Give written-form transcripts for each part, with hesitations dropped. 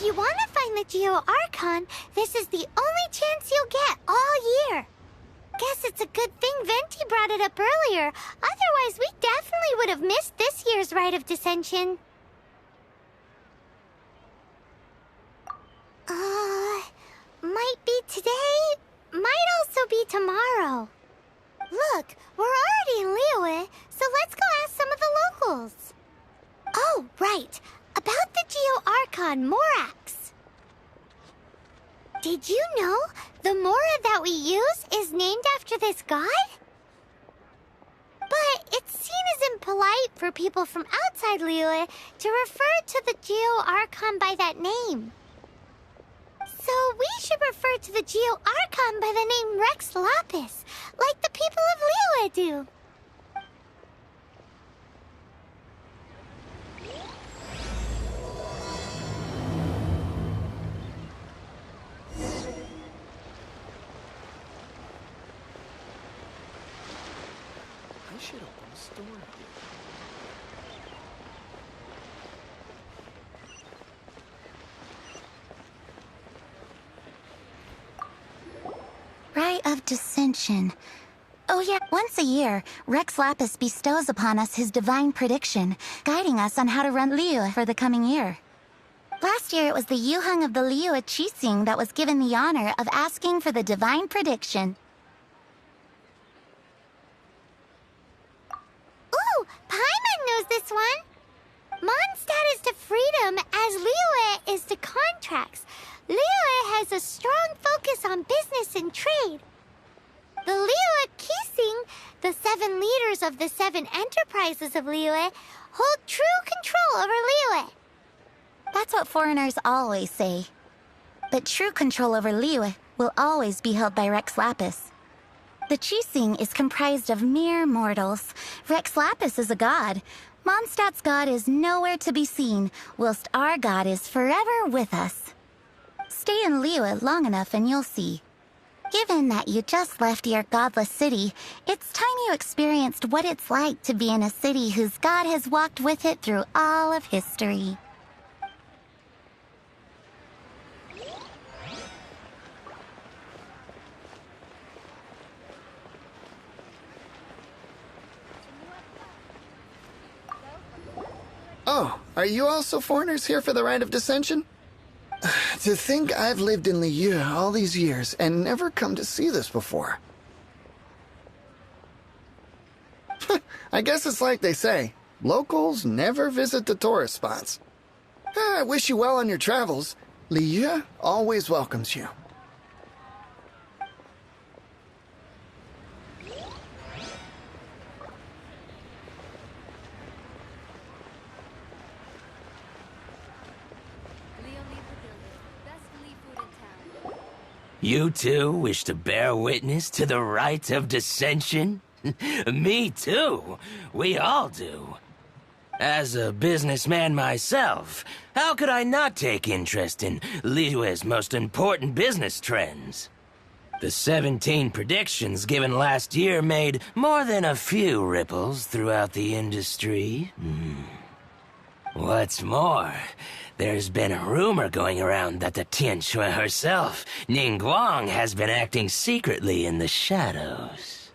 you want to find the Archon, this is the only chance you'll get all year. Guess it's a good thing Venti brought it up earlier. Otherwise, we definitely would have missed this year's Rite of Descension. Might be today, might also be tomorrow. Look, we're already in Liyue, so let's go ask some of the locals. Oh, right. About the Archon, Morax. Did you know the Mora that we use is named after this god? But it's seen as impolite for people from outside Liyue to refer to the Archon by that name. So we should refer to the Archon by the name Rex Lapis, like the people of Liyue do. I should open a store here. Rite of Descension. Oh yeah, once a year, Rex Lapis bestows upon us his divine prediction, guiding us on how to run Liyue for the coming year. Last year it was the Yuheng of the Liyue Qixing that was given the honor of asking for the divine prediction. Ooh, Paimon knows this one! Mondstadt is to freedom as Liyue is to contracts. Liyue has a strong focus on business and trade. The Liyue Qixing, the 7 leaders of the 7 enterprises of Liyue, hold true control over Liyue. That's what foreigners always say. But true control over Liyue will always be held by Rex Lapis. The Qixing is comprised of mere mortals. Rex Lapis is a god. Mondstadt's god is nowhere to be seen, whilst our god is forever with us. Stay in Liyue long enough and you'll see. Given that you just left your godless city, it's time you experienced what it's like to be in a city whose god has walked with it through all of history. Oh, are you also foreigners here for the Rite of Descension? To think I've lived in Liyue all these years and never come to see this before. I guess it's like they say, locals never visit the tourist spots. I wish you well on your travels. Liyue always welcomes you. You too wish to bear witness to the Rite of Descension? Me too. We all do. As a businessman myself, how could I not take interest in Liyue's most important business trends? The 17 predictions given last year made more than a few ripples throughout the industry. What's more, there's been a rumor going around that the Tianshui herself, Ningguang, has been acting secretly in the shadows.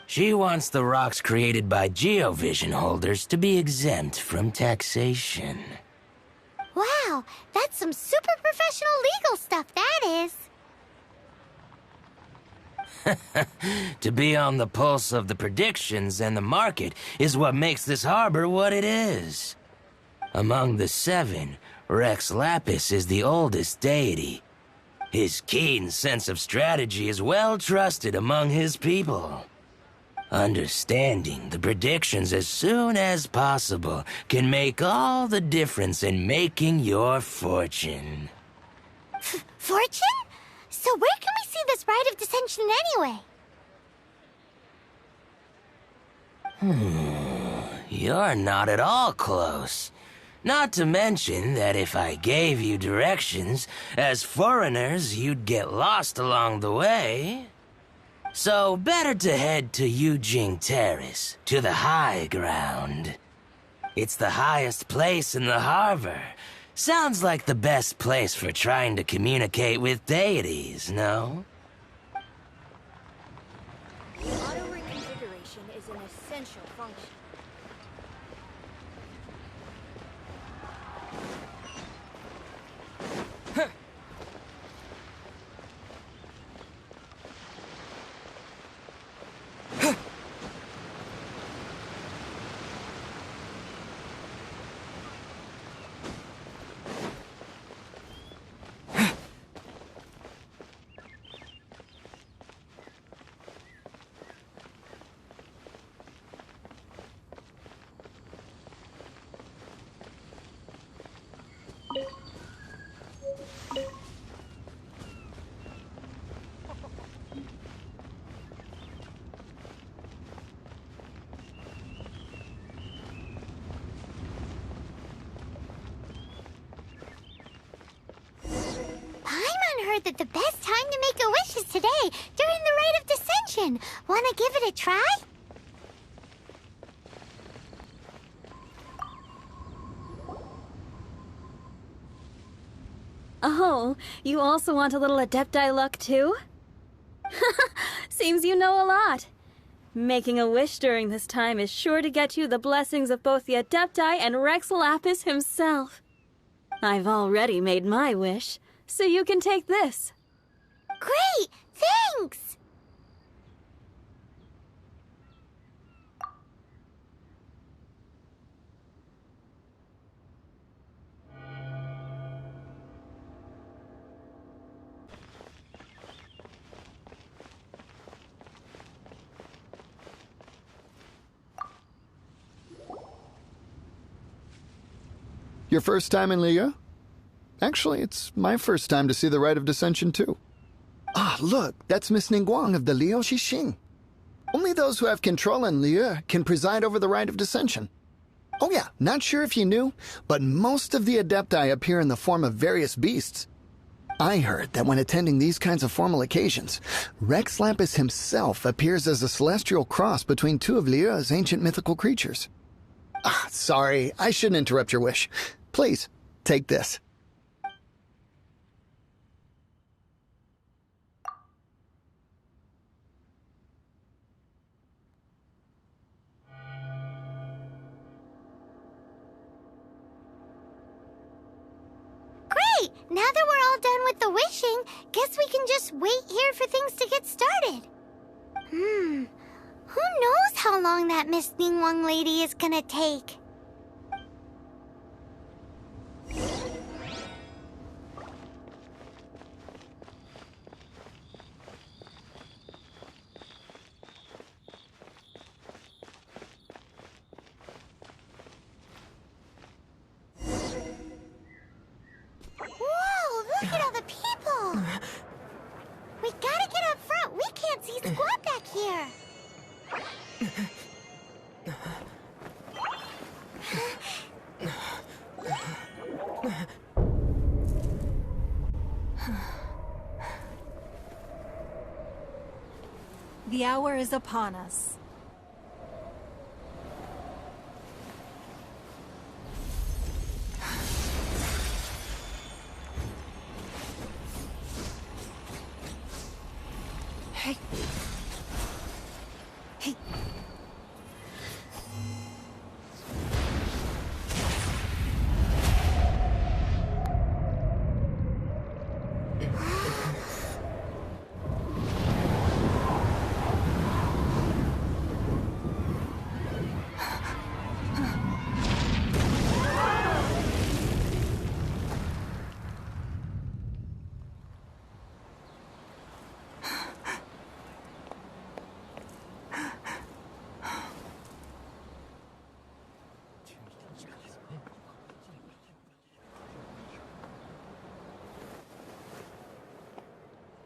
She wants the rocks created by geovision holders to be exempt from taxation. Wow, that's some super professional legal stuff, that is. To be on the pulse of the predictions and the market is what makes this harbor what it is. Among the 7, Rex Lapis is the oldest deity. His keen sense of strategy is well trusted among his people. Understanding the predictions as soon as possible can make all the difference in making your fortune. Fortune? So where can we see this Rite of Descension anyway? You're not at all close. Not to mention that if I gave you directions, as foreigners, you'd get lost along the way. So better to head to Yujing Terrace, to the high ground. It's the highest place in the harbor, Sounds like the best place for trying to communicate with deities, no? Auto reconfiguration is an essential function. That the best time to make a wish is today, during the Rite of Descension. Wanna give it a try? Oh, you also want a little Adepti luck too? Seems you know a lot. Making a wish during this time is sure to get you the blessings of both the Adepti and Rex Lapis himself. I've already made my wish, so you can take this. Great! Thanks! Your first time in Liyue? Actually, it's my first time to see the Rite of Descension, too. Ah, look, that's Miss Ningguang of the Liu Qixing. Only those who have control in Liyue can preside over the Rite of Descension. Oh yeah, not sure if you knew, but most of the Adepti appear in the form of various beasts. I heard that when attending these kinds of formal occasions, Rex Lapis himself appears as a celestial cross between two of Liyue's ancient mythical creatures. Ah, sorry, I shouldn't interrupt your wish. Please, take this. Great! Now that we're all done with the wishing, guess we can just wait here for things to get started. Who knows how long that Miss Ningguang lady is gonna take? Whoa, look at all the people! We gotta get up front. We can't see squat back here. The hour is upon us. Hey. Hey.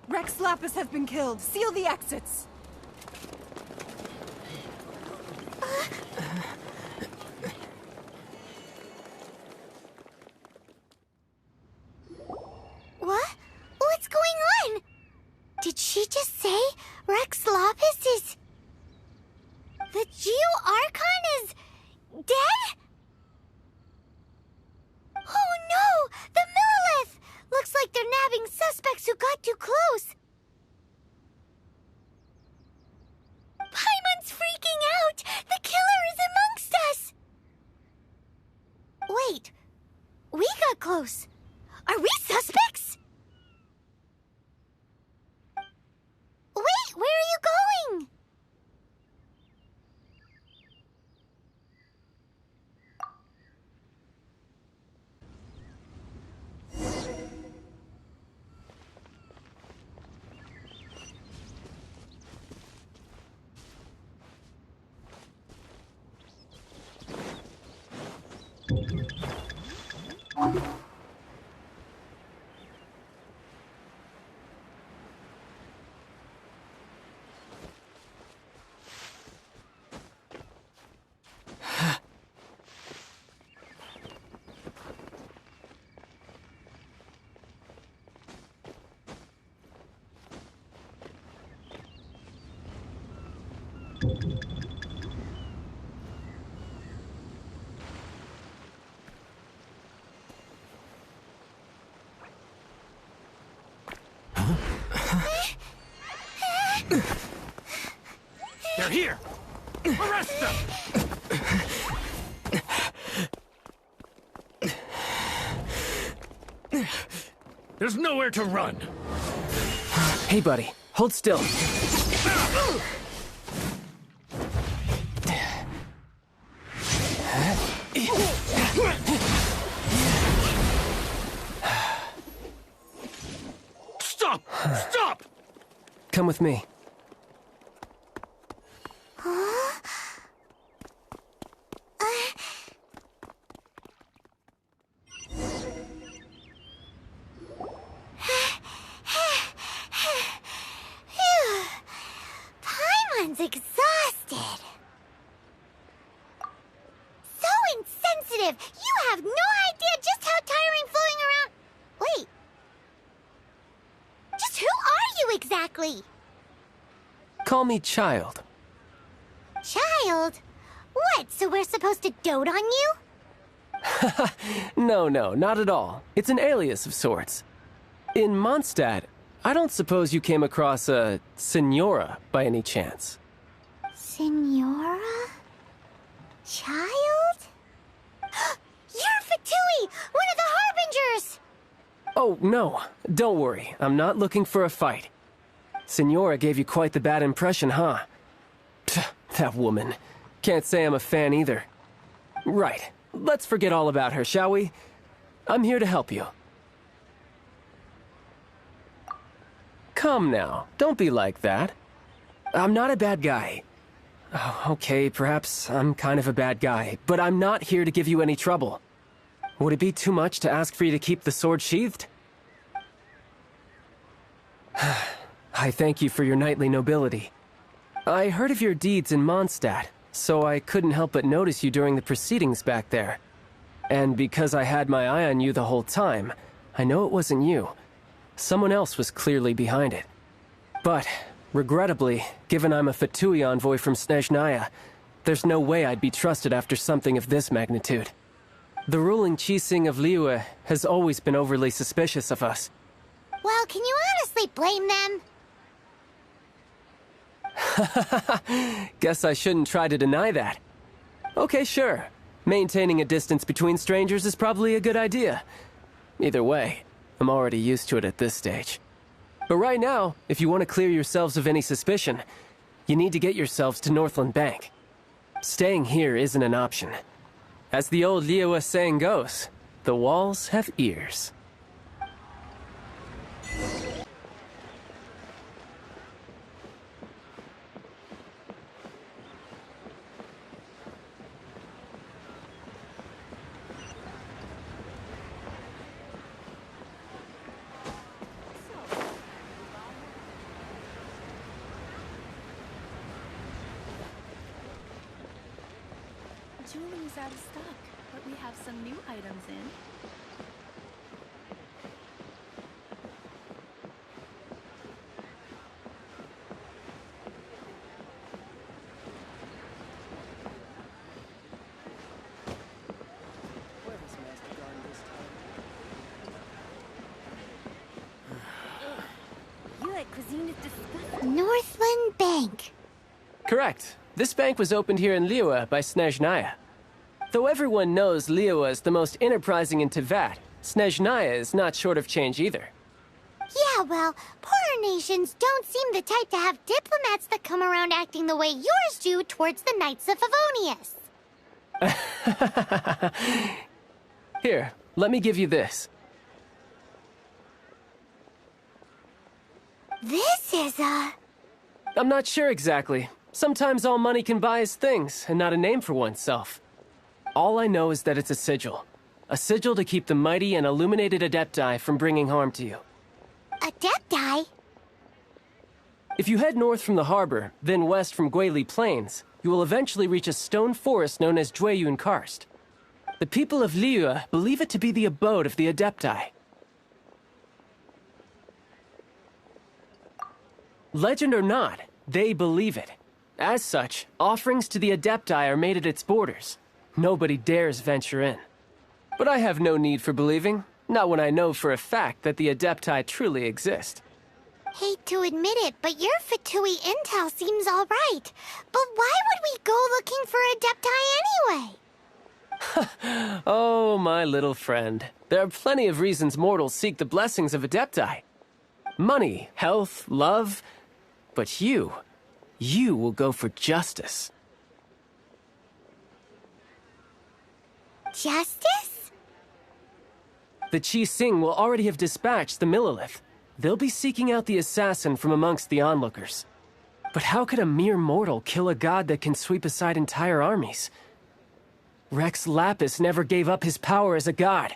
Rex Lapis has been killed. Seal the exits. What? What's going on? Did she just say Rex Lapis is... The Archon is... dead? Oh no! close. Are we suspects? Wait, where are you going? They're here! Arrest them! There's nowhere to run! Hey, buddy. Hold still. Stop! Stop! Come with me. Paimon's exhausted. So insensitive. You have no idea just how tiring floating around. Wait. Just who are you exactly? Call me Childe. Child? What, so we're supposed to dote on you? No, not at all. It's an alias of sorts. In Mondstadt, I don't suppose you came across a Senora by any chance. Senora? Child? You're Fatui, one of the Harbingers! Oh, no. Don't worry. I'm not looking for a fight. Senora gave you quite the bad impression, huh? Pfft, that woman. Can't say I'm a fan either. Right. Let's forget all about her, shall we? I'm here to help you. Come now. Don't be like that. I'm not a bad guy. Oh, okay, perhaps I'm kind of a bad guy, but I'm not here to give you any trouble. Would it be too much to ask for you to keep the sword sheathed? I thank you for your knightly nobility. I heard of your deeds in Mondstadt, so I couldn't help but notice you during the proceedings back there. And because I had my eye on you the whole time, I know it wasn't you. Someone else was clearly behind it. But, regrettably, given I'm a Fatui envoy from Snezhnaya, there's no way I'd be trusted after something of this magnitude. The ruling Qixing of Liyue has always been overly suspicious of us. Well, can you honestly blame them? Guess I shouldn't try to deny that. Okay, sure. Maintaining a distance between strangers is probably a good idea. Either way, I'm already used to it at this stage. But right now, if you want to clear yourselves of any suspicion, you need to get yourselves to Northland Bank. Staying here isn't an option. As the old Liyue saying goes, the walls have ears. Jueyun is out of stock, but we have some new items in. Northland Bank. Correct. This bank was opened here in Liyue by Snezhnaya. Though everyone knows Liyue is the most enterprising in Teyvat, Snezhnaya is not short of change either. Yeah, well, poorer nations don't seem the type to have diplomats that come around acting the way yours do towards the Knights of Favonius. Here, let me give you this. This is I'm not sure exactly. Sometimes all money can buy is things, and not a name for oneself. All I know is that it's a sigil. A sigil to keep the mighty and illuminated adepti from bringing harm to you. Adepti? If you head north from the harbor, then west from Guili Plains, you will eventually reach a stone forest known as Jueyun Karst. The people of Liyue believe it to be the abode of the adepti. Legend or not, they believe it. As such, offerings to the adepti are made at its borders. Nobody dares venture in. But I have no need for believing, not when I know for a fact that the adepti truly exist. Hate to admit it, but your Fatui intel seems all right. But why would we go looking for adepti anyway? Oh, my little friend. There are plenty of reasons mortals seek the blessings of adepti. Money, health, love. But you will go for justice. Justice? The Qixing will already have dispatched the Monolith. They'll be seeking out the assassin from amongst the onlookers. But how could a mere mortal kill a god that can sweep aside entire armies? Rex Lapis never gave up his power as a god.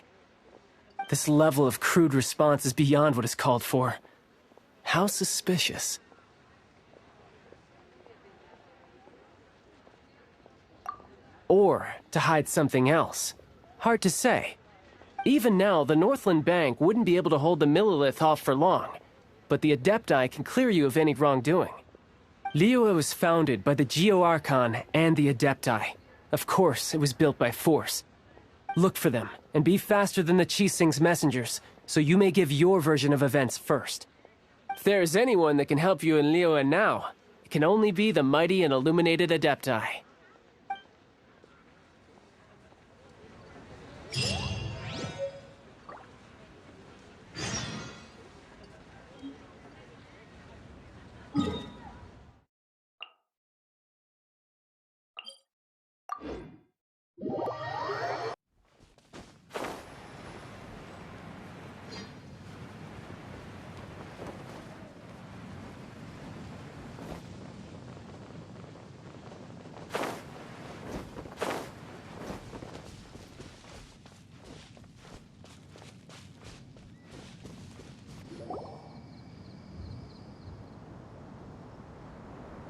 This level of crude response is beyond what is called for. How suspicious. Or to hide something else. Hard to say. Even now, the Northland Bank wouldn't be able to hold the Monolith off for long, but the Adepti can clear you of any wrongdoing. Liyue was founded by the Archon and the Adepti. Of course, it was built by force. Look for them, and be faster than the Qixing's messengers, so you may give your version of events first. If there is anyone that can help you in Liyue now, it can only be the mighty and illuminated Adepti.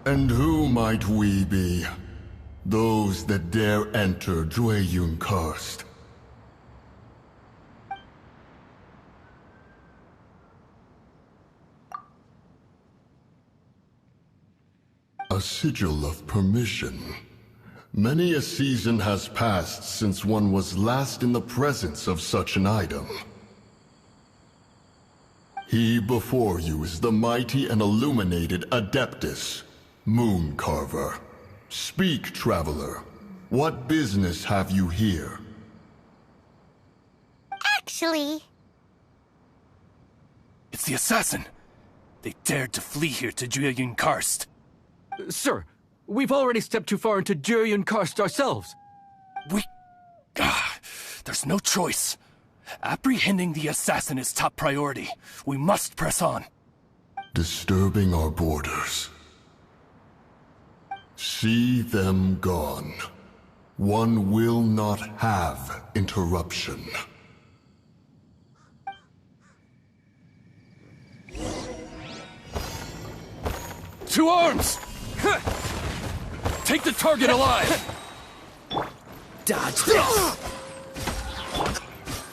And who might we be? Those that dare enter Jueyun Karst. A sigil of permission. Many a season has passed since one was last in the presence of such an item. He before you is the mighty and illuminated Adeptus, Moon Carver. Speak, traveler. What business have you here? Actually... It's the assassin! They dared to flee here to Jueyun Karst. Sir, we've already stepped too far into Jueyun Karst ourselves. There's no choice. Apprehending the assassin is top priority. We must press on. Disturbing our borders. See them gone. One will not have interruption. To arms! Take the target alive! Dodge this!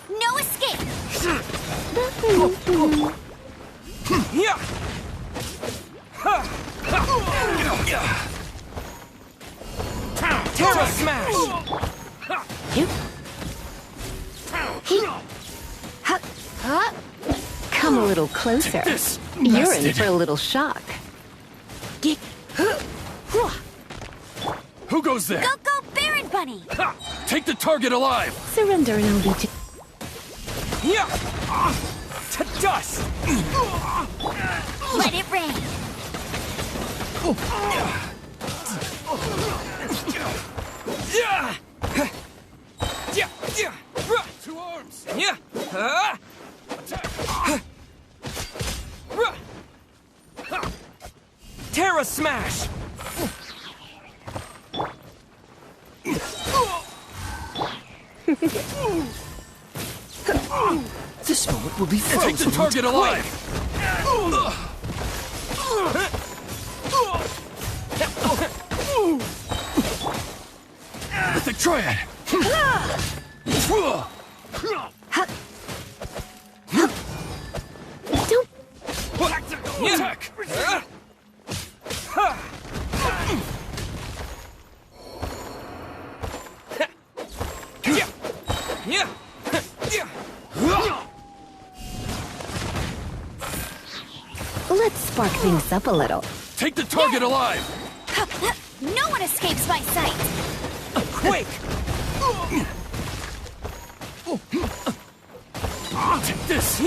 No escape! Terra Smash! Come a little closer. You're in for a little shock. Who goes there? Go, Baron Bunny! Take the target alive! Surrender and I'll be To dust! Let it rain! Two arms! Terra Smash! This moment will be frozen. Take the target alive! With the triad! Attack! Let's spark things up a little. Take the target alive! No one escapes my sight! Quake! Take this!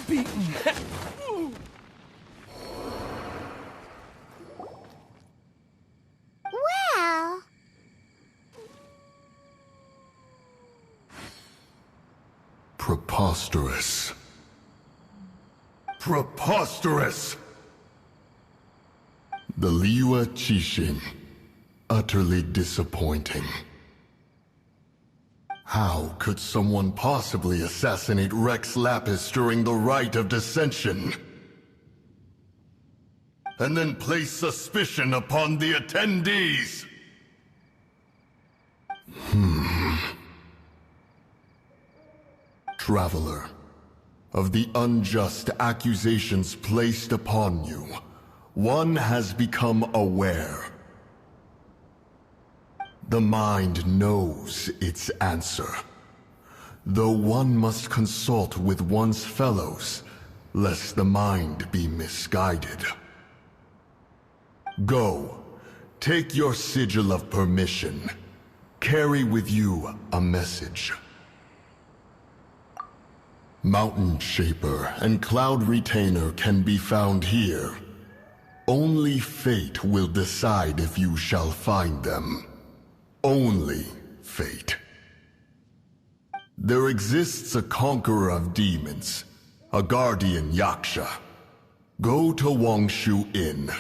Beaten. Well... Preposterous. Preposterous! The Liyue Qixing. Utterly disappointing. How could someone possibly assassinate Rex Lapis during the Rite of Descension? And then place suspicion upon the attendees? Traveler, of the unjust accusations placed upon you, one has become aware. The mind knows its answer, though one must consult with one's fellows, lest the mind be misguided. Go, take your sigil of permission. Carry with you a message. Mountain Shaper and Cloud Retainer can be found here. Only fate will decide if you shall find them. Only fate. There exists a conqueror of demons, a guardian Yaksha. Go to Wangshu Inn.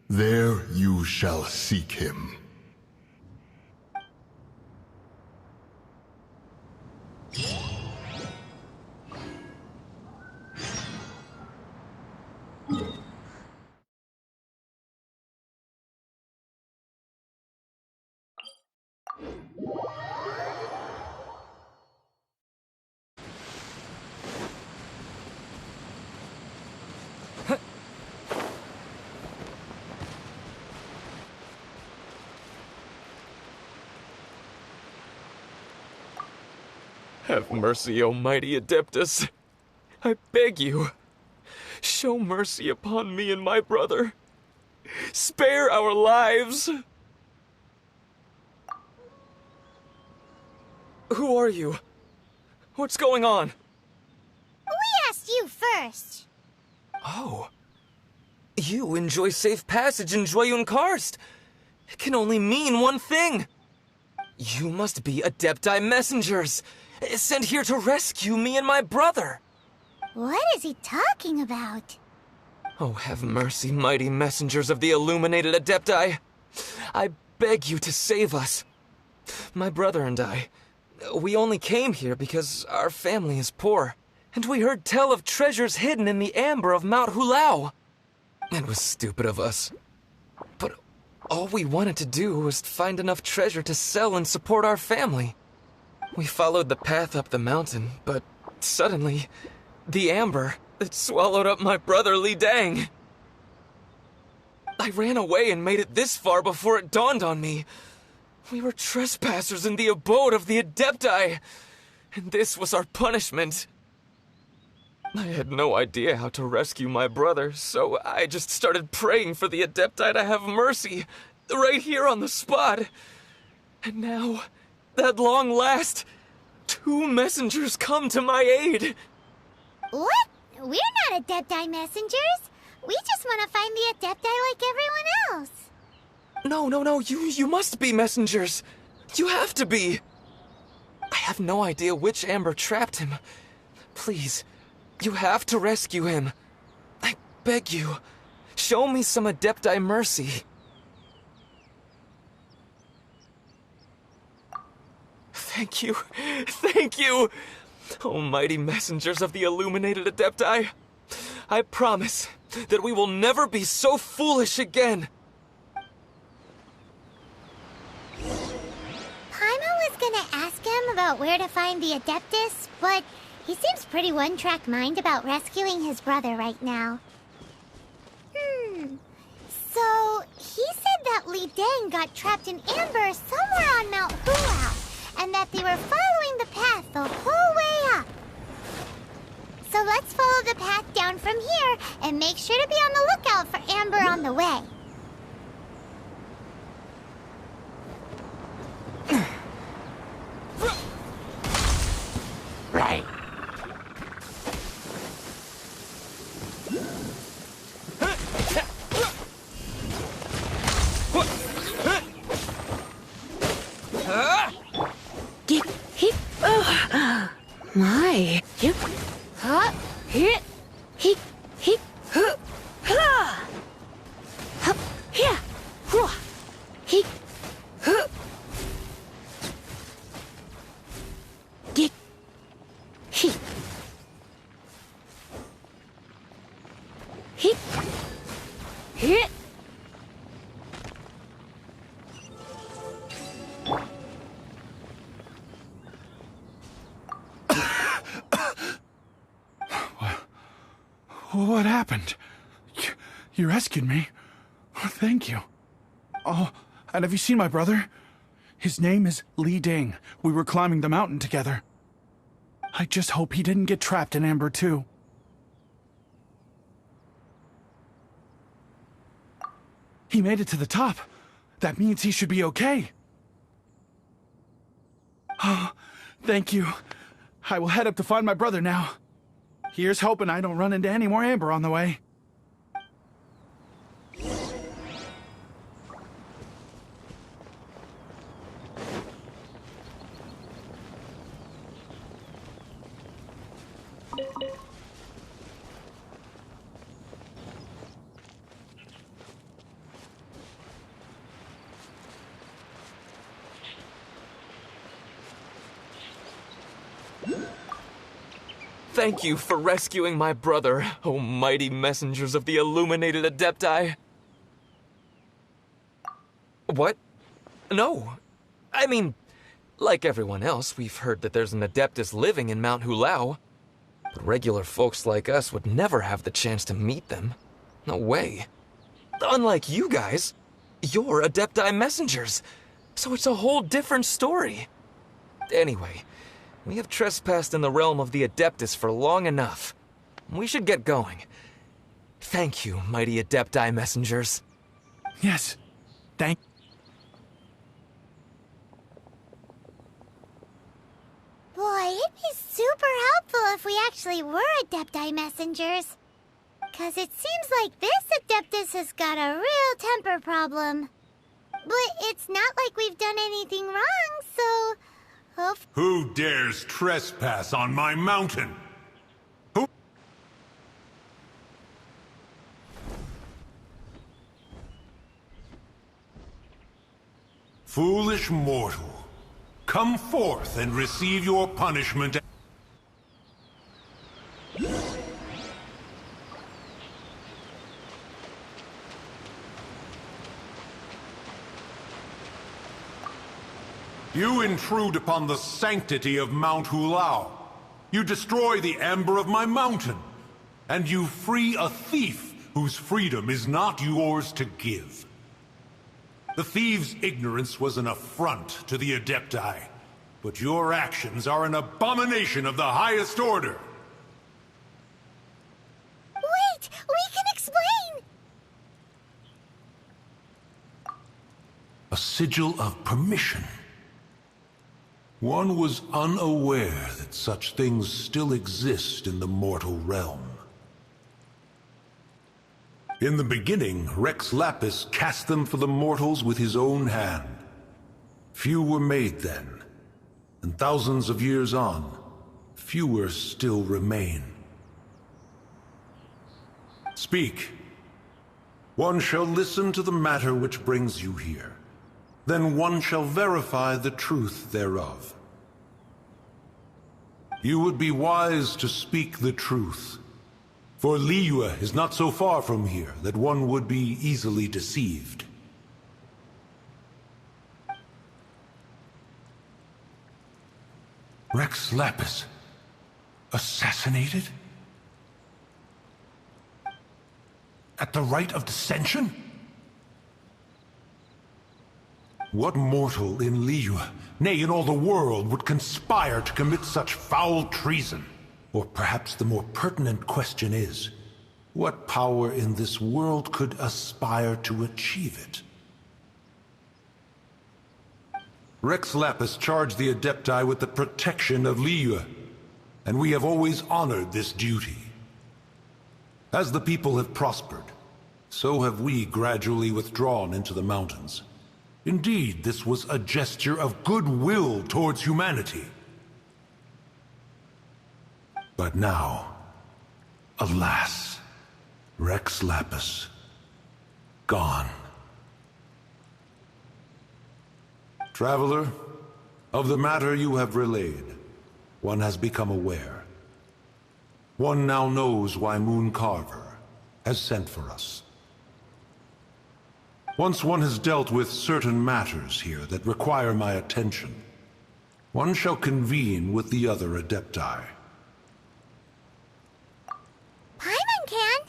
There you shall seek him. Have mercy, O mighty Adeptus. I beg you, show mercy upon me and my brother. Spare our lives. Who are you? What's going on? We asked you first. Oh. You enjoy safe passage in Jueyun Karst. It can only mean one thing. You must be Adepti messengers, sent here to rescue me and my brother. What is he talking about? Oh, have mercy, mighty messengers of the illuminated Adepti. I beg you to save us. My brother and I, we only came here because our family is poor, and we heard tell of treasures hidden in the amber of Mount Hulao. It was stupid of us. But all we wanted to do was find enough treasure to sell and support our family. We followed the path up the mountain, but suddenly, the amber, it swallowed up my brother Li Dang. I ran away and made it this far before it dawned on me. We were trespassers in the abode of the Adepti, and this was our punishment. I had no idea how to rescue my brother, so I just started praying for the Adepti to have mercy, right here on the spot. And now, at long last, 2 messengers come to my aid! What? We're not Adepti messengers. We just want to find the Adepti like everyone else. No, you must be messengers. You have to be. I have no idea which Amber trapped him. Please, you have to rescue him. I beg you, show me some Adepti mercy. Thank you, thank you! Almighty messengers of the illuminated Adepti, I promise that we will never be so foolish again. Paimon was gonna ask him about where to find the Adeptus, but he seems pretty one-track mind about rescuing his brother right now. So, he said that Li Deng got trapped in Amber somewhere on Mount Hulao, and that they were following the path the whole way up. So let's follow the path down from here, and make sure to be on the lookout for Amber on the way. Right. My. Yep. Huh? Hit. He. Huh. Ha. Hup. Yeah. Whoa. He. Huh. Get. He. He. Hit. What happened? You rescued me. Thank you. Oh, and have you seen my brother? His name is Li Deng. We were climbing the mountain together. I just hope he didn't get trapped in Amber too. He made it to the top. That means he should be okay. Oh, thank you. I will head up to find my brother now. Here's hoping I don't run into any more Amber on the way. Thank you for rescuing my brother, O mighty messengers of the illuminated Adepti. What? No. I mean, like everyone else, we've heard that there's an Adeptus living in Mount Hulao. But regular folks like us would never have the chance to meet them. No way. Unlike you guys, you're Adepti messengers, so it's a whole different story. Anyway, we have trespassed in the realm of the Adeptus for long enough. We should get going. Thank you, mighty Adepti messengers. Yes, thank... Boy, it'd be super helpful if we actually were Adepti messengers. 'Cause it seems like this Adeptus has got a real temper problem. But it's not like we've done anything wrong, so... Who dares trespass on my mountain? Who? Foolish mortal, come forth and receive your punishment. You intrude upon the sanctity of Mount Hulao. You destroy the amber of my mountain. And you free a thief whose freedom is not yours to give. The thief's ignorance was an affront to the Adepti, but your actions are an abomination of the highest order. Wait! We can explain! A sigil of permission. One was unaware that such things still exist in the mortal realm. In the beginning, Rex Lapis cast them for the mortals with his own hand. Few were made then, and thousands of years on, fewer still remain. Speak. One shall listen to the matter which brings you here. Then one shall verify the truth thereof. You would be wise to speak the truth, for Liyue is not so far from here that one would be easily deceived. Rex Lapis, assassinated? At the Rite of Descension? What mortal in Liyue, nay, in all the world, would conspire to commit such foul treason? Or perhaps the more pertinent question is, what power in this world could aspire to achieve it? Rex Lapis charged the adepti with the protection of Liyue, and we have always honored this duty. As the people have prospered, so have we gradually withdrawn into the mountains. Indeed, this was a gesture of goodwill towards humanity. But now, alas, Rex Lapis, gone. Traveler, of the matter you have relayed, one has become aware. One now knows why Moon Carver has sent for us. Once one has dealt with certain matters here that require my attention, one shall convene with the other adepti. Paimon can!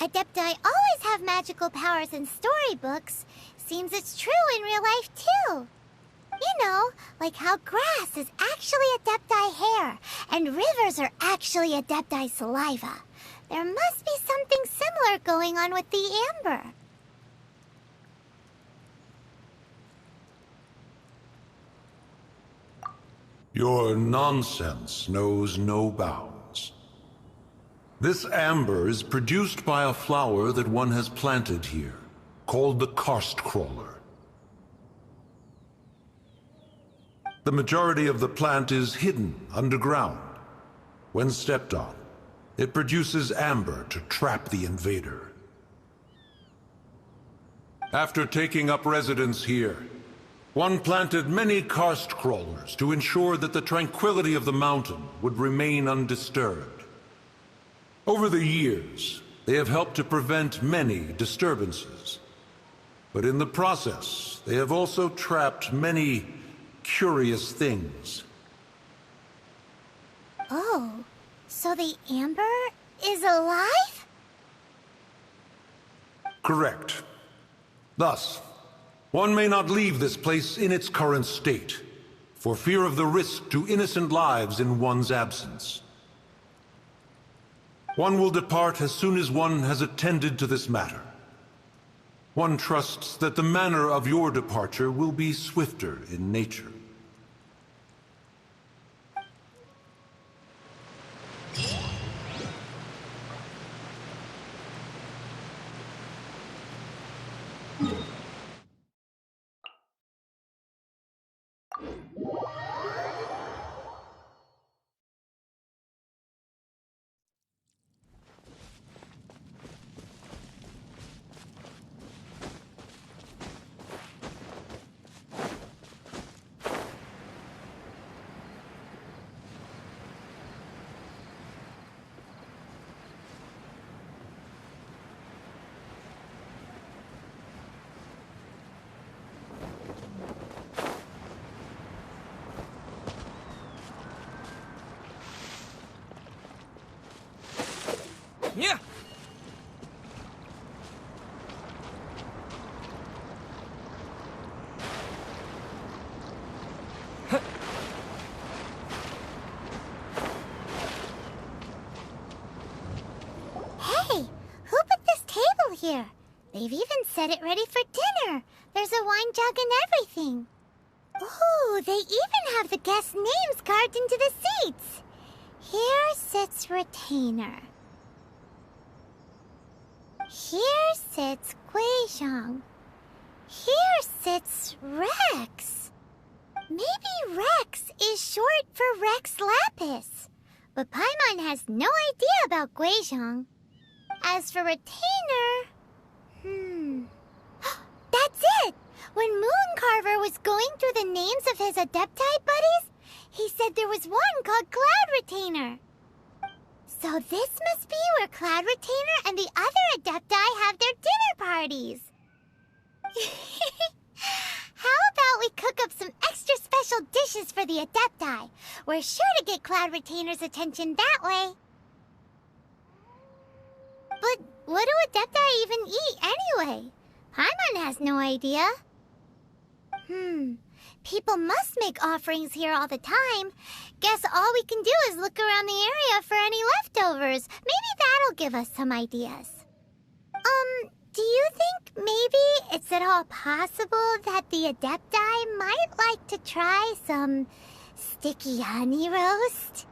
Adepti always have magical powers in storybooks. Seems it's true in real life, too. You know, like how grass is actually adepti hair, and rivers are actually adepti saliva. There must be something similar going on with the amber. Your nonsense knows no bounds. This amber is produced by a flower that one has planted here, called the Karst crawler. The majority of the plant is hidden underground. When stepped on, it produces amber to trap the invader. After taking up residence here, one planted many karst crawlers to ensure that the tranquility of the mountain would remain undisturbed. Over the years, they have helped to prevent many disturbances. But in the process, they have also trapped many curious things. Oh, so the amber is alive? Correct. Thus, one may not leave this place in its current state, for fear of the risk to innocent lives in one's absence. One will depart as soon as one has attended to this matter. One trusts that the manner of your departure will be swifter in nature. Yeah. Hey, who put this table here? They've even set it ready for dinner. There's a wine jug and everything. Ooh, they even have the guest names carved into the seats. Here sits Retainer. Here sits Guizhong. Here sits Rex. Maybe Rex is short for Rex Lapis. But Paimon has no idea about Guizhong. As for Retainer... That's it! When Mooncarver was going through the names of his Adepti buddies, he said there was one called Cloud Retainer. So this must be where Cloud Retainer and the other Adepti have their dinner parties. How about we cook up some extra special dishes for the Adepti? We're sure to get Cloud Retainer's attention that way. But what do Adepti even eat anyway? Paimon has no idea. People must make offerings here all the time. Guess all we can do is look around the area for any leftovers. Maybe that'll give us some ideas. Do you think maybe it's at all possible that the Adepti might like to try some sticky honey roast?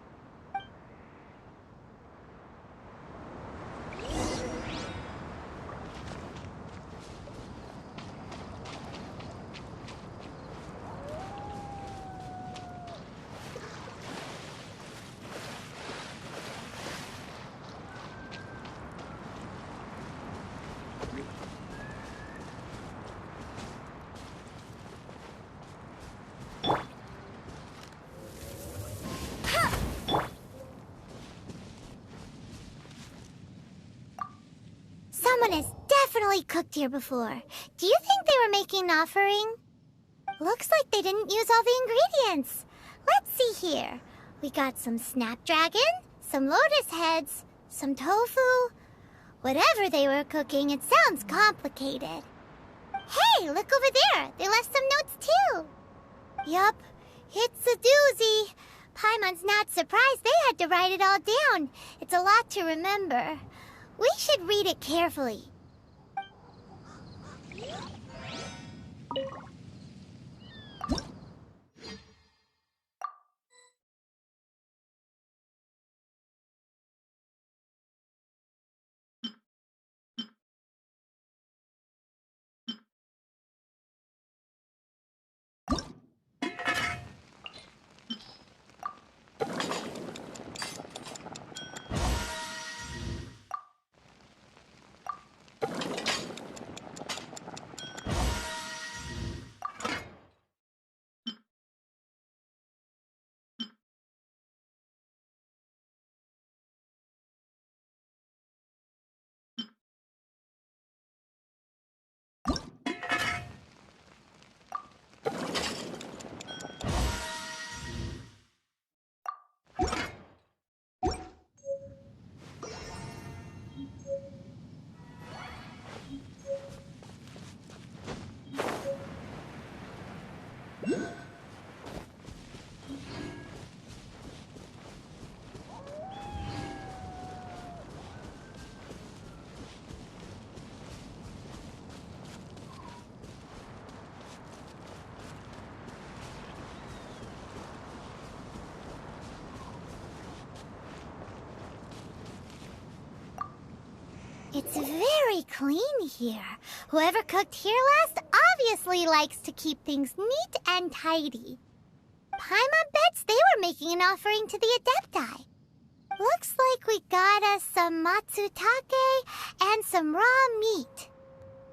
Someone has definitely cooked here before. Do you think they were making an offering? Looks like they didn't use all the ingredients. Let's see here. We got some snapdragon, some lotus heads, some tofu. Whatever they were cooking, it sounds complicated. Hey, look over there. They left some notes too. Yup, it's a doozy. Paimon's not surprised they had to write it all down. It's a lot to remember. We should read it carefully. It's very clean here. Whoever cooked here last obviously likes to keep things neat and tidy. Paimon bets they were making an offering to the Adepti. Looks like we got us some matsutake and some raw meat.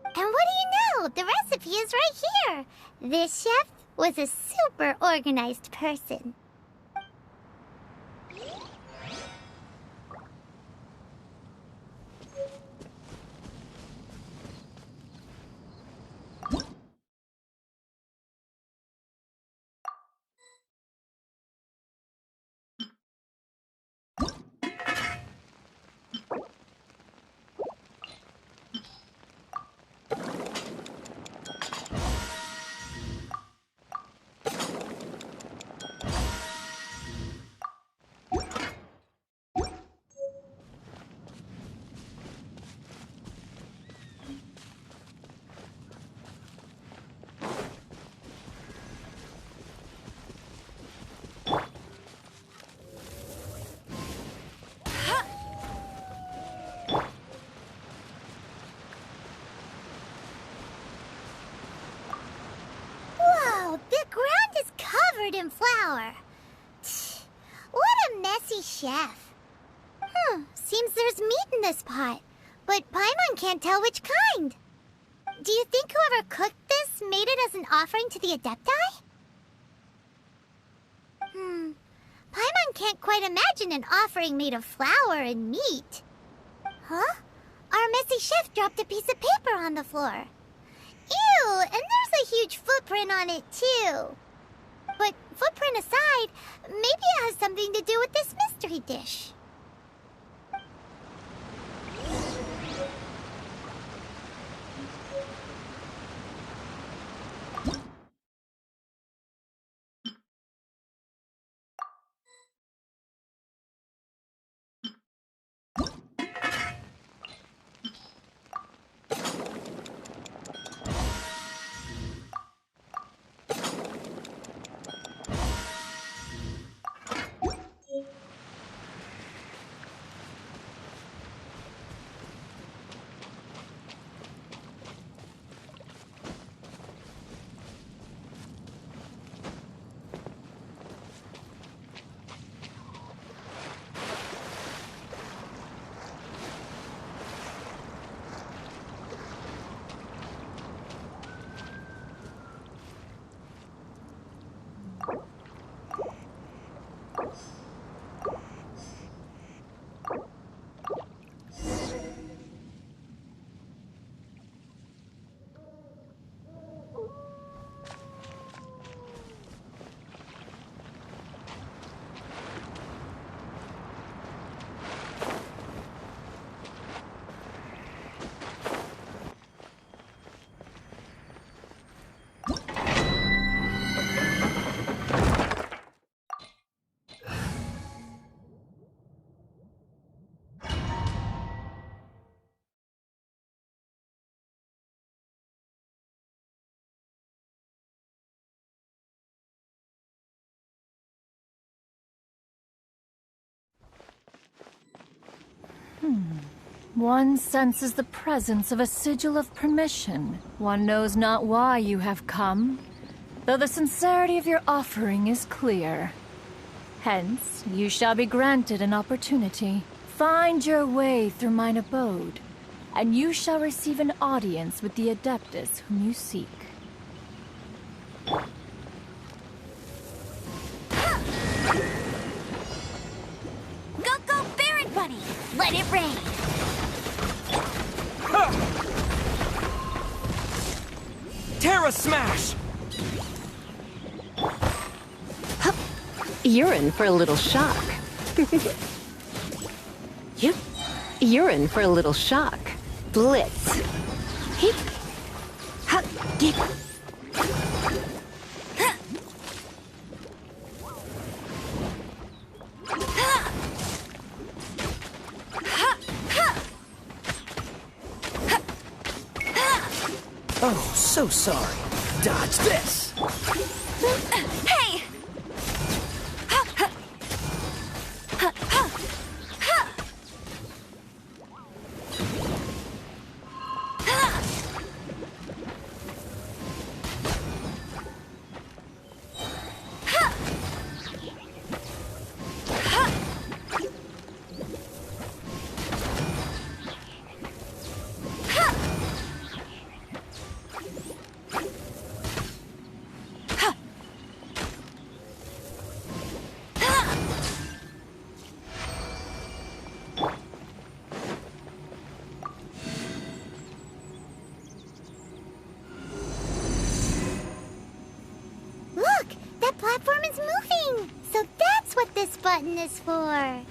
And what do you know? The recipe is right here. This chef was a super organized person. Wow, the ground is covered in flour. What a messy chef. Seems there's meat in this pot, but Paimon can't tell which kind. Do you think whoever cooked this made it as an offering to the Adepti? Paimon can't quite imagine an offering made of flour and meat. Huh? Our messy chef dropped a piece of paper on the floor. Ew, and there's a huge footprint on it, too. But footprint aside, maybe it has something to do with this mystery dish. One senses the presence of a sigil of permission. One knows not why you have come, though the sincerity of your offering is clear. Hence, you shall be granted an opportunity. Find your way through mine abode, and you shall receive an audience with the adeptus whom you seek. Go, Baron Bunny! Let it rain! Terra Smash! You're in for a little shock. You're in for a little shock. Blitz. Heep. Ha. Get. Oh, so sorry. Dodge this! Hey! Platform is moving! So that's what this button is for!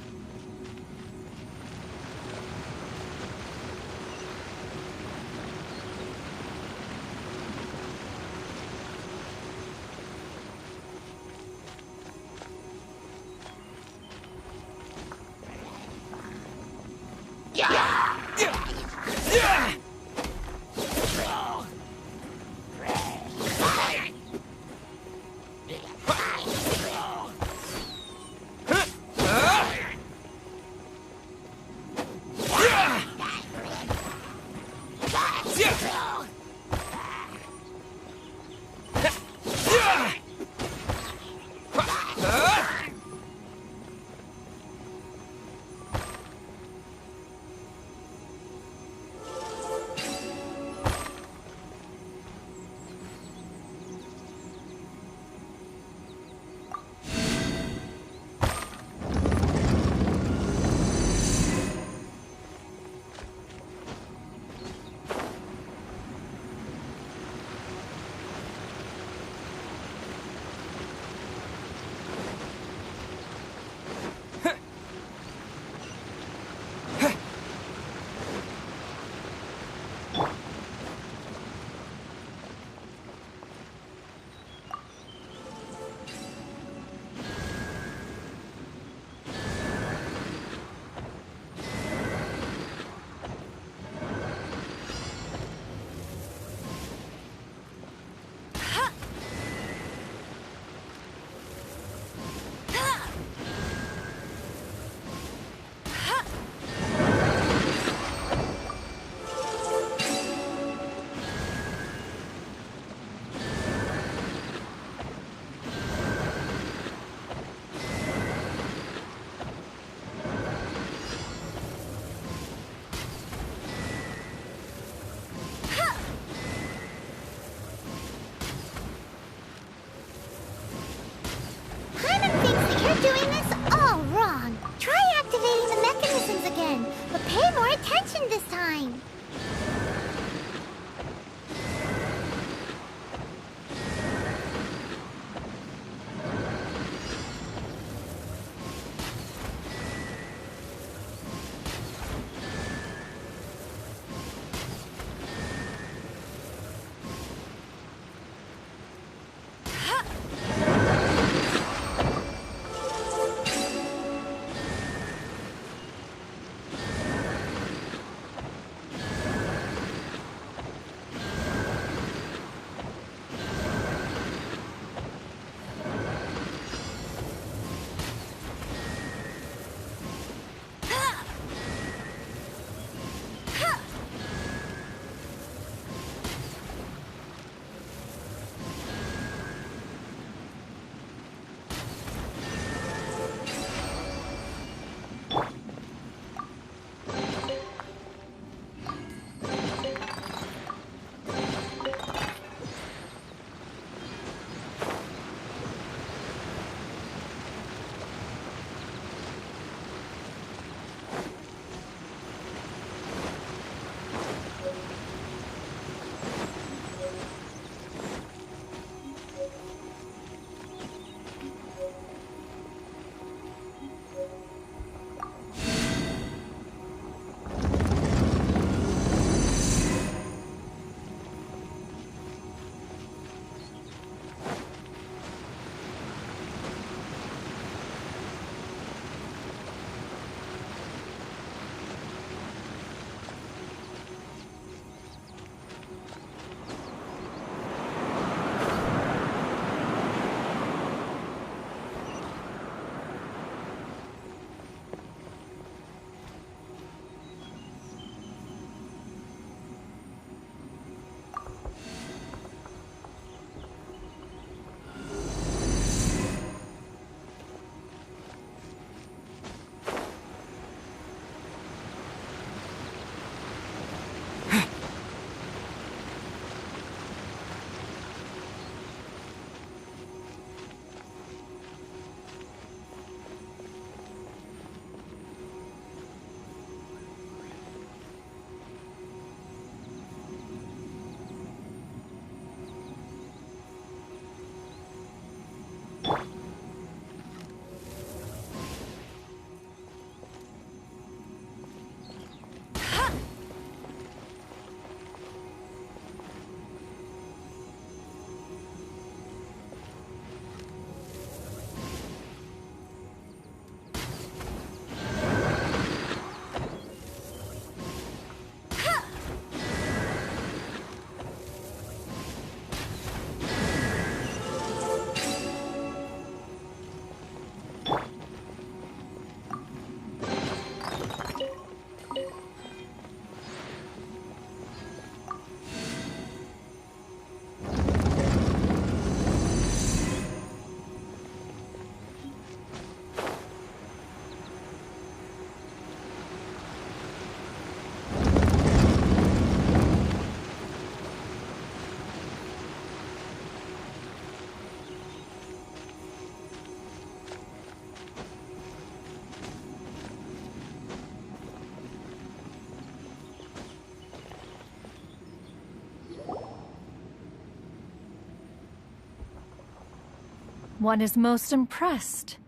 One is most impressed.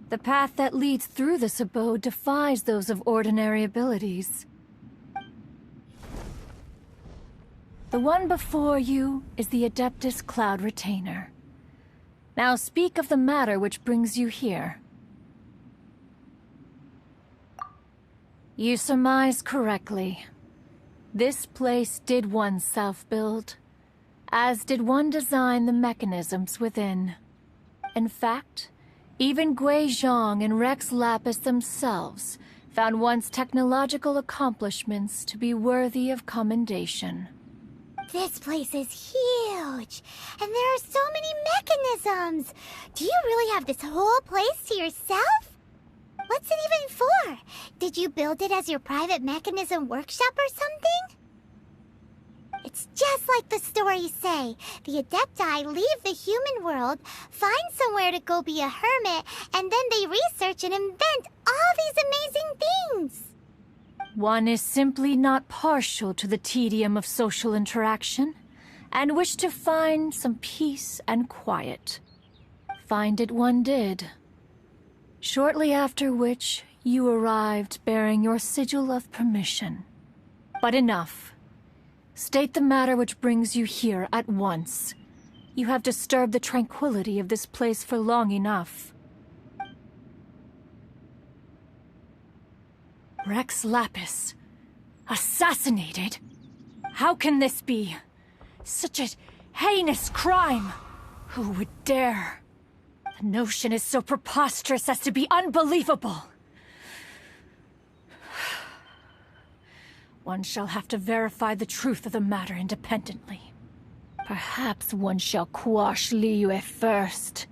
The path that leads through this abode defies those of ordinary abilities. The one before you is the Adeptus Cloud Retainer. Now speak of the matter which brings you here. You surmise correctly. This place did one self-build, as did one design the mechanisms within. In fact, even Guizhong and Rex Lapis themselves found one's technological accomplishments to be worthy of commendation. This place is huge, and there are so many mechanisms. Do you really have this whole place to yourself? What's it even for? Did you build it as your private mechanism workshop or something? It's just like the stories say. The Adepti leave the human world, find somewhere to go be a hermit, and then they research and invent all these amazing things. One is simply not partial to the tedium of social interaction, and wished to find some peace and quiet. Find it one did. Shortly after which, you arrived bearing your sigil of permission. But enough. State the matter which brings you here at once. You have disturbed the tranquility of this place for long enough. Rex Lapis. Assassinated? How can this be? Such a heinous crime! Who would dare? The notion is so preposterous as to be unbelievable. One shall have to verify the truth of the matter independently. Perhaps one shall quash Liyue first,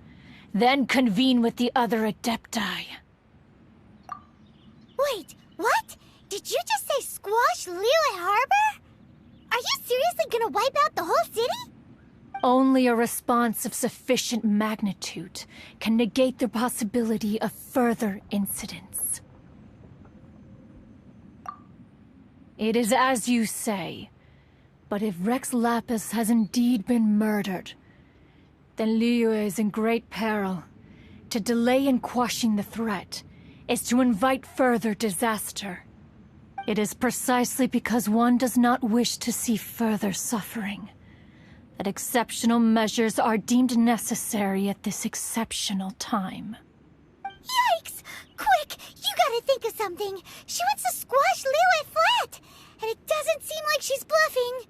then convene with the other Adepti. Wait, what? Did you just say squash Liyue Harbor? Are you seriously gonna wipe out the whole city? Only a response of sufficient magnitude can negate the possibility of further incidents. It is as you say, but if Rex Lapis has indeed been murdered, then Liyue is in great peril. To delay in quashing the threat is to invite further disaster. It is precisely because one does not wish to see further suffering that exceptional measures are deemed necessary at this exceptional time. Yikes! Quick, you gotta think of something. She wants to squash Liyue flat, and it doesn't seem like she's bluffing.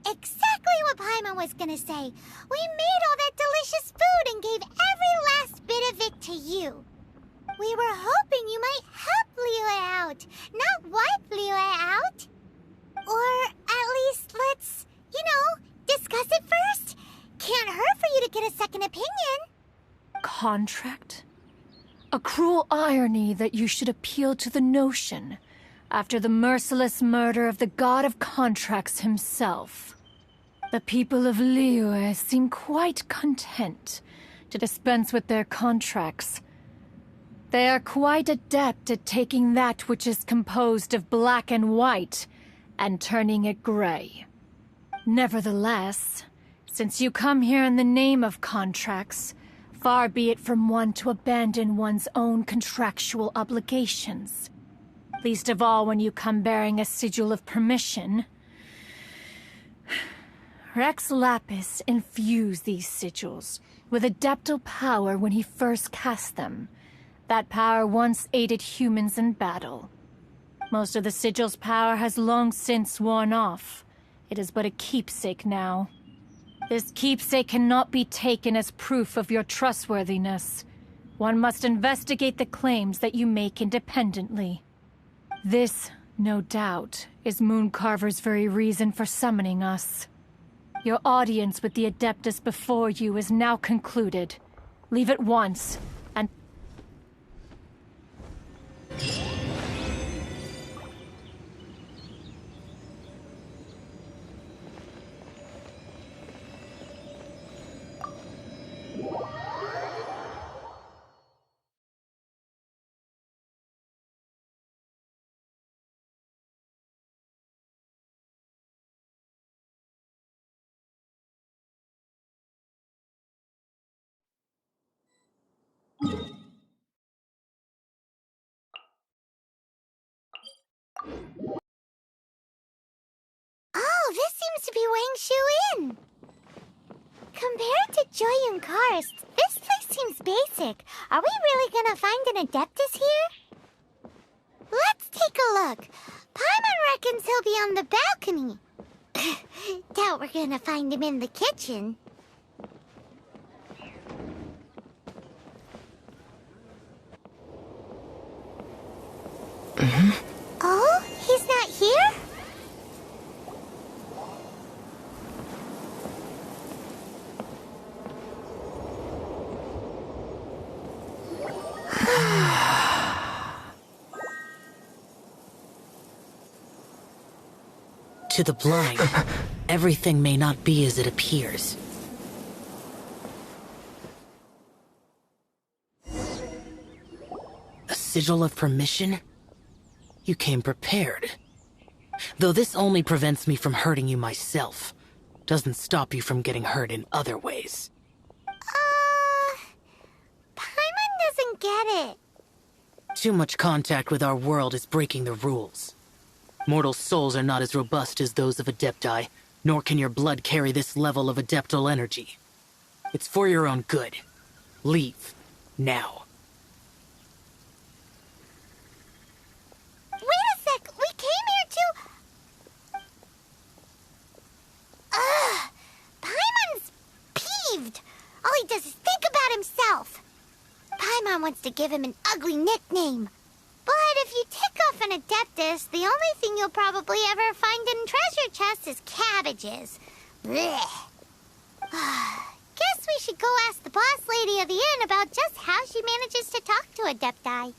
Exactly what Paimon was gonna say. We made all that delicious food and gave every last bit of it to you. We were hoping you might help Liyue out, not wipe Liyue out. Or at least let's, discuss it first. Can't hurt for you to get a second opinion. Contract? A cruel irony that you should appeal to the notion after the merciless murder of the god of contracts himself. The people of Liyue seem quite content to dispense with their contracts. They are quite adept at taking that which is composed of black and white and turning it gray. Nevertheless, since you come here in the name of contracts, far be it from one to abandon one's own contractual obligations. Least of all when you come bearing a sigil of permission. Rex Lapis infused these sigils with adeptal power when he first cast them. That power once aided humans in battle. Most of the sigil's power has long since worn off. It is but a keepsake now. This keepsake cannot be taken as proof of your trustworthiness. One must investigate the claims that you make independently. This, no doubt, is Mooncarver's very reason for summoning us. Your audience with the Adeptus before you is now concluded. Leave at once, and... Oh, this seems to be Wangshu Inn. Compared to Jueyun Karst, this place seems basic. Are we really gonna find an adeptus here? Let's take a look. Paimon reckons he'll be on the balcony. Doubt we're gonna find him in the kitchen. Oh, he's not here? To the blind, everything may not be as it appears. A sigil of permission? You came prepared. Though this only prevents me from hurting you myself, doesn't stop you from getting hurt in other ways. Paimon doesn't get it. Too much contact with our world is breaking the rules. Mortal souls are not as robust as those of adepti, nor can your blood carry this level of adeptal energy. It's for your own good. Leave. Now. Wait a sec! We came here to... Paimon's peeved! All he does is think about himself! Paimon wants to give him an ugly nickname. But if you tick off an adeptus, the only thing you'll probably ever find in treasure chests is cabbages. Blech. Guess we should go ask the boss lady of the inn about just how she manages to talk to adepti.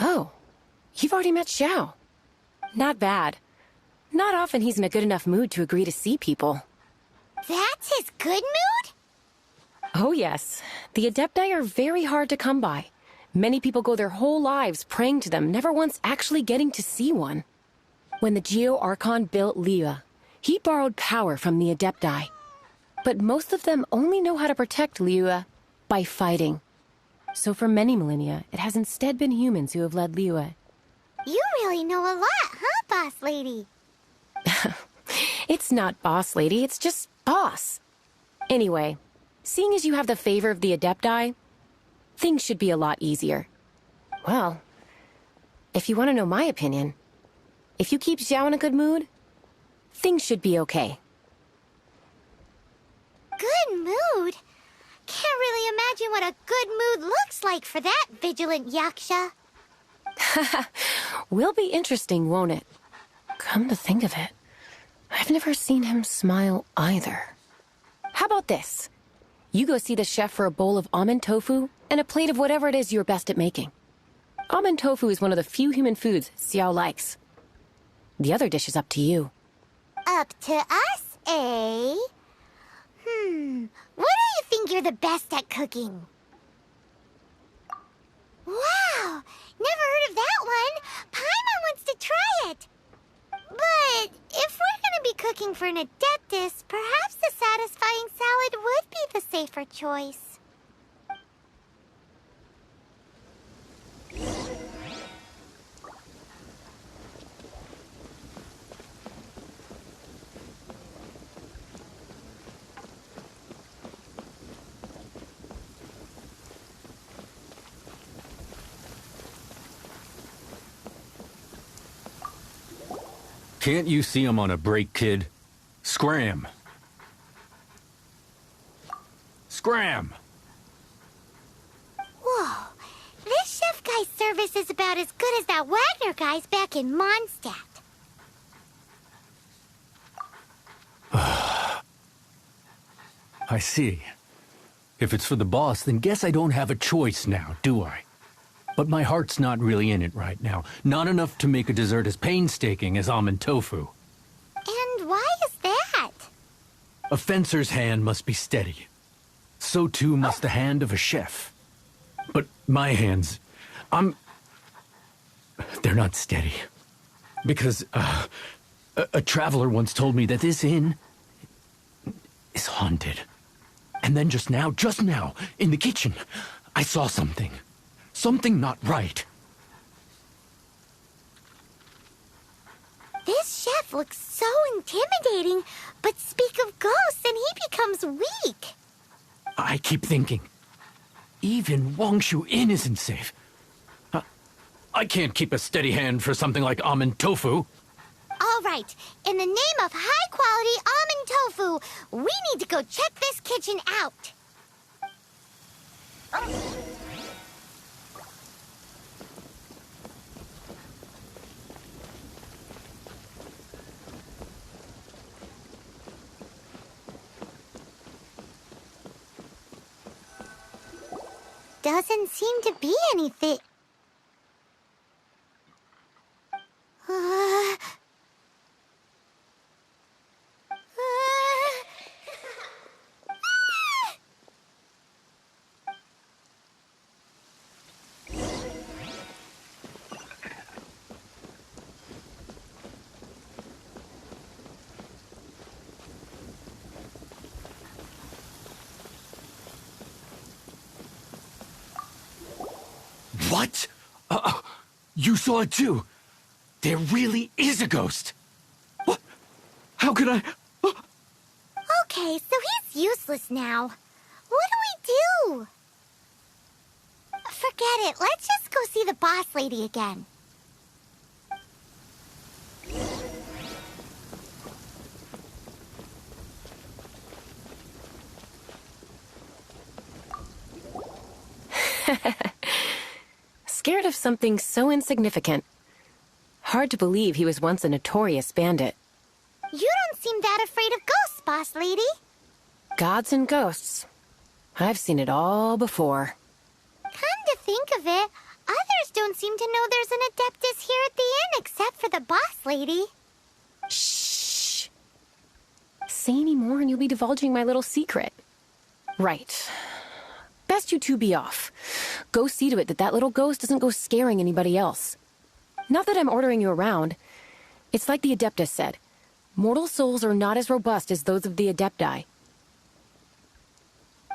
Oh, you've already met Xiao. Not bad. Not often he's in a good enough mood to agree to see people. That's his good mood? Oh yes. The Adepti are very hard to come by. Many people go their whole lives praying to them, never once actually getting to see one. When the Archon built Liyue, he borrowed power from the Adepti. But most of them only know how to protect Liyue by fighting. So for many millennia, it has instead been humans who have led Liyue. You really know a lot, huh, boss lady? It's not boss lady, it's just boss. Anyway, seeing as you have the favor of the Adepti, things should be a lot easier. Well, if you want to know my opinion, if you keep Xiao in a good mood, things should be okay. Good mood? Can't really imagine what a good mood looks like for that vigilant yaksha. Will be interesting, won't it? Come to think of it, I've never seen him smile either. How about this? You go see the chef for a bowl of almond tofu and a plate of whatever it is you're best at making. Almond tofu is one of the few human foods Xiao likes. The other dish is up to you. Up to us, eh? What do you think you're the best at cooking? Wow! Never heard of that one! Paimon wants to try it! But if we're gonna be cooking for an adeptus, perhaps the satisfying salad would be the safer choice. Can't you see I'm on a break, kid? Scram! Scram! Whoa, this chef guy's service is about as good as that Wagner guy's back in Mondstadt. I see. If it's for the boss, then guess I don't have a choice now, do I? but my heart's not really in it right now. Not enough to make a dessert as painstaking as almond tofu. And why is that? A fencer's hand must be steady. So too must the hand of a chef. But my hands, they're not steady. Because, a traveler once told me that this inn is haunted. And then just now, in the kitchen, I saw something. Something not right. This chef looks so intimidating, but speak of ghosts and he becomes weak. I keep thinking, even Wangshu Inn isn't safe. I can't keep a steady hand for something like almond tofu. All right, in the name of high-quality almond tofu, we need to go check this kitchen out. Doesn't seem to be anything. What? You saw it too? There really is a ghost. What? How could I? Okay, so he's useless now. What do we do? Forget it. Let's just go see the boss lady again. Scared of something so insignificant. Hard to believe he was once a notorious bandit. You don't seem that afraid of ghosts, boss lady. Gods and ghosts. I've seen it all before. Come to think of it, others don't seem to know there's an adeptus here at the inn except for the boss lady. Shh. Say any more and you'll be divulging my little secret. Right. Best you two be off. Go see to it that little ghost doesn't go scaring anybody else. Not that I'm ordering you around. It's like the Adeptus said. Mortal souls are not as robust as those of the Adepti.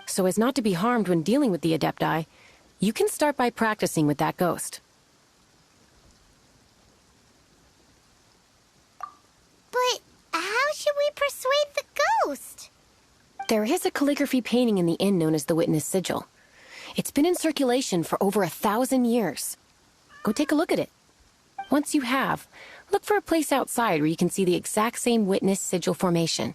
So as not to be harmed when dealing with the Adepti, you can start by practicing with that ghost. But how should we persuade the ghost? There is a calligraphy painting in the inn known as the Witness Sigil. It's been in circulation for over 1,000 years. Go take a look at it. Once you have, look for a place outside where you can see the exact same Witness Sigil formation.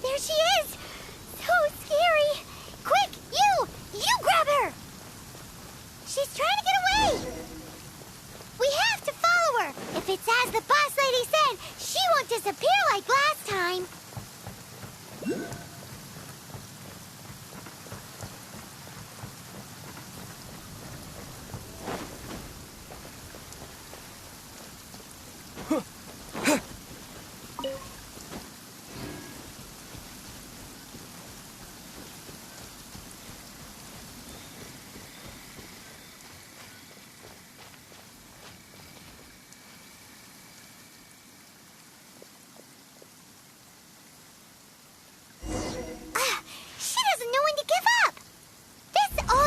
There she is! So scary! Quick, you grab her! She's trying to get away! We have to follow her! If it's as the boss lady said, she won't disappear like last time!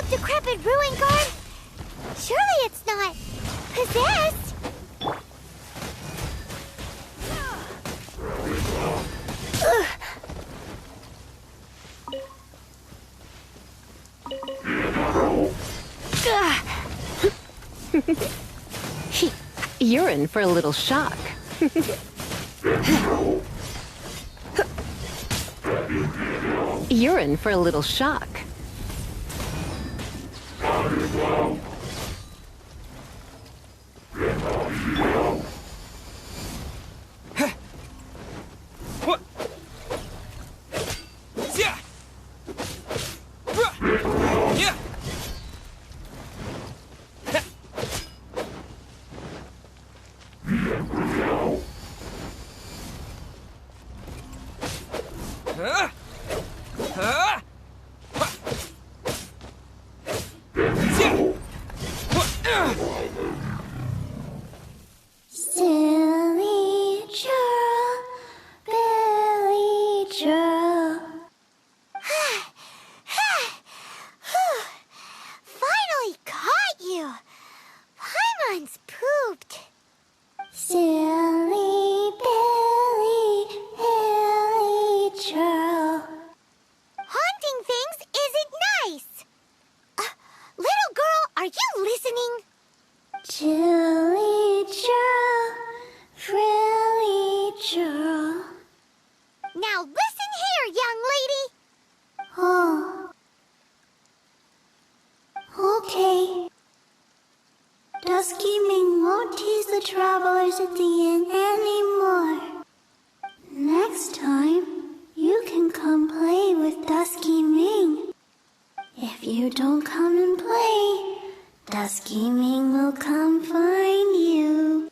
Decrepit Jueyun Karst You're in for a little shock. You're in for a little shock. Silly churl, Billy churl. Finally caught you. Paimon's pooped. Silly Billy, Billy churl. Haunting things isn't nice. Little girl, are you listening? Chilly churl, frilly churl. Now listen here, young lady. Oh. Okay. Dusky Ming won't tease the travelers at the inn anymore. Next time, you can come play with Dusky Ming. If you don't come and play, Dusky Ming will come find you.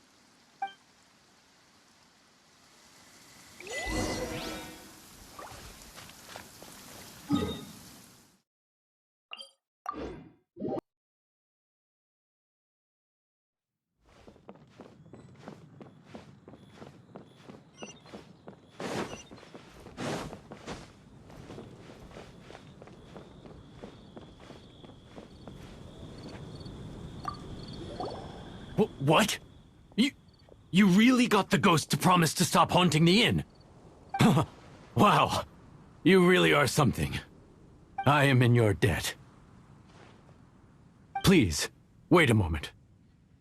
What? You really got the ghost to promise to stop haunting the inn? Wow. You really are something. I am in your debt. Please, wait a moment.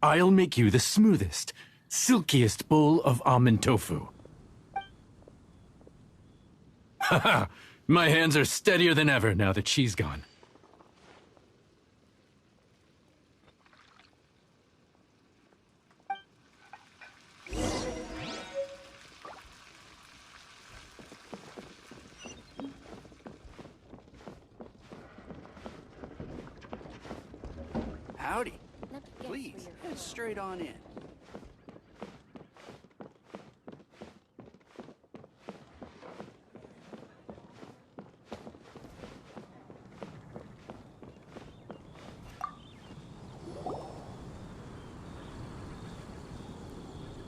I'll make you the smoothest, silkiest bowl of almond tofu. Haha, my hands are steadier than ever now that she's gone. Howdy. Please, head straight on in.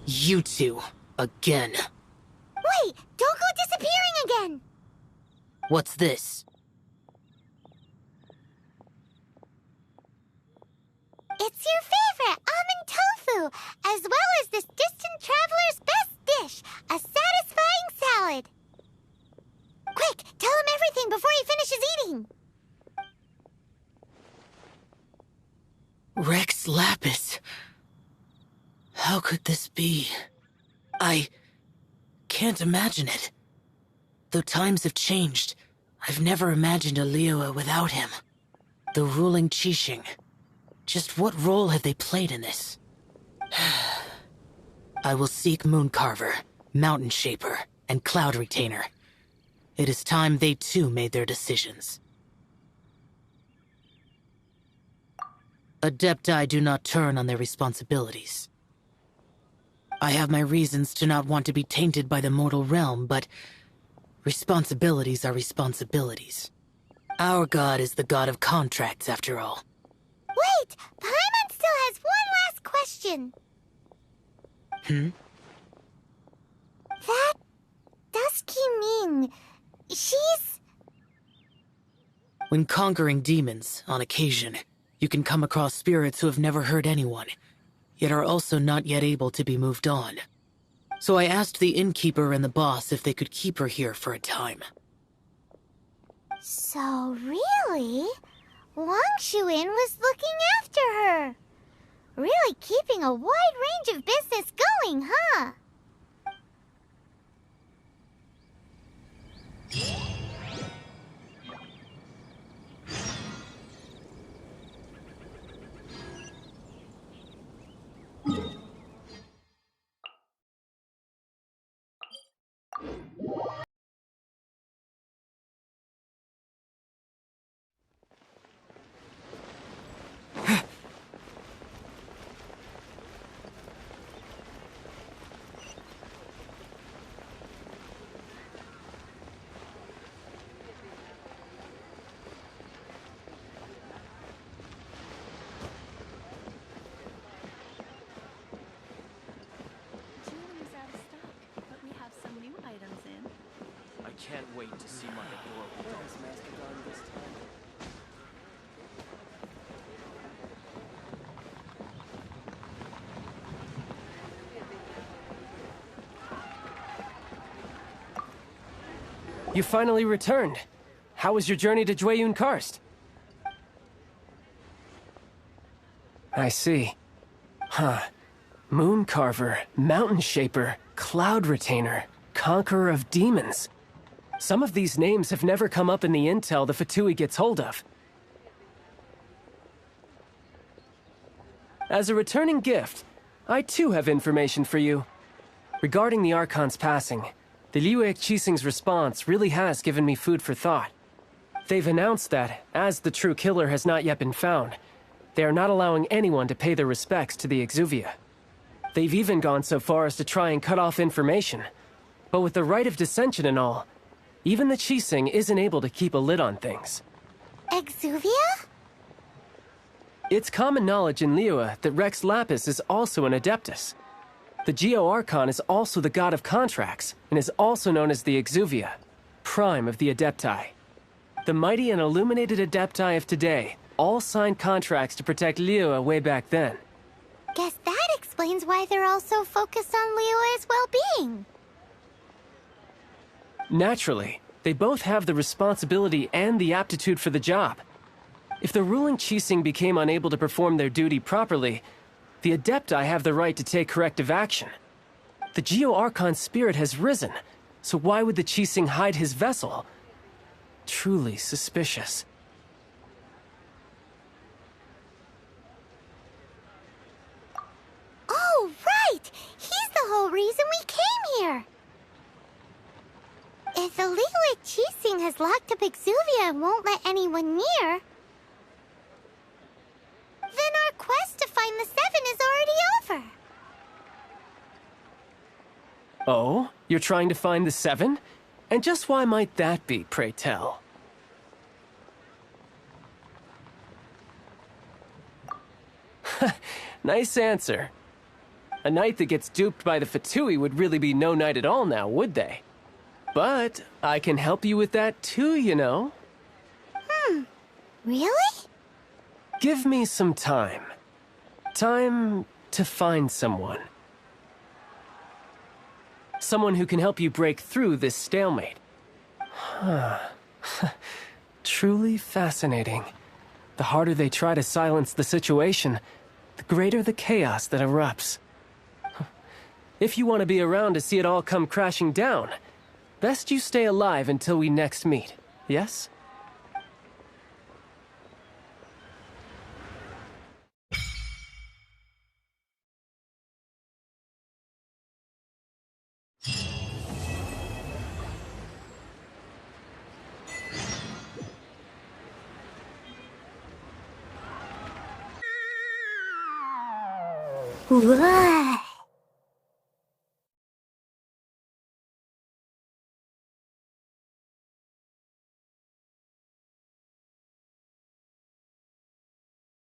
You two, again. Wait, don't go disappearing again. What's this? It's your favorite almond tofu, as well as this distant traveler's best dish, a satisfying salad. Quick, tell him everything before he finishes eating. Rex Lapis. How could this be? I can't imagine it. Though times have changed, I've never imagined a Liyue without him. The ruling Qixing. Just what role have they played in this? I will seek Mooncarver, Mountain Shaper, and Cloud Retainer. It is time they too made their decisions. Adepti do not turn on their responsibilities. I have my reasons to not want to be tainted by the mortal realm, but responsibilities are responsibilities. Our god is the god of contracts, after all. Wait! Paimon still has one last question. That Dusky Ming, she's... When conquering demons, on occasion, you can come across spirits who have never hurt anyone, yet are also not yet able to be moved on. So I asked the innkeeper and the boss if they could keep her here for a time. So really, Wangshu was looking after her. Really keeping a wide range of business going, huh? I can't wait to see my adorable dog this time. You finally returned. How was your journey to Jueyun Karst? I see. Huh. Moon Carver, Mountain Shaper, Cloud Retainer, Conqueror of Demons. Some of these names have never come up in the intel the Fatui gets hold of. As a returning gift, I too have information for you. Regarding the Archon's passing, the Liyue Qixing's response really has given me food for thought. They've announced that, as the true killer has not yet been found, they are not allowing anyone to pay their respects to the Exuvia. They've even gone so far as to try and cut off information. But with the Rite of Descension and all, even the Qixing isn't able to keep a lid on things. Exuvia? It's common knowledge in Liyue that Rex Lapis is also an adeptus. The Geo-Archon is also the god of contracts, and is also known as the Exuvia, prime of the Adepti. The mighty and illuminated Adepti of today all signed contracts to protect Liyue way back then. Guess that explains why they're all so focused on Liyue's well-being. Naturally, they both have the responsibility and the aptitude for the job. If the ruling Qixing became unable to perform their duty properly, the Adepti have the right to take corrective action. The Geo-Archon's spirit has risen, so why would the Qixing hide his vessel? Truly suspicious. Oh, right! He's the whole reason we came here! If the Liyue Qixing has locked up Exuvia and won't let anyone near, then our quest to find the Seven is already over. Oh? You're trying to find the Seven? And just why might that be, pray tell? Nice answer. A knight that gets duped by the Fatui would really be no knight at all now, would they? But I can help you with that too, you know. Really? Give me some time. Time to find someone. Someone who can help you break through this stalemate. Huh. Truly fascinating. The harder they try to silence the situation, the greater the chaos that erupts. If you want to be around to see it all come crashing down, best you stay alive until we next meet, yes? Whoa.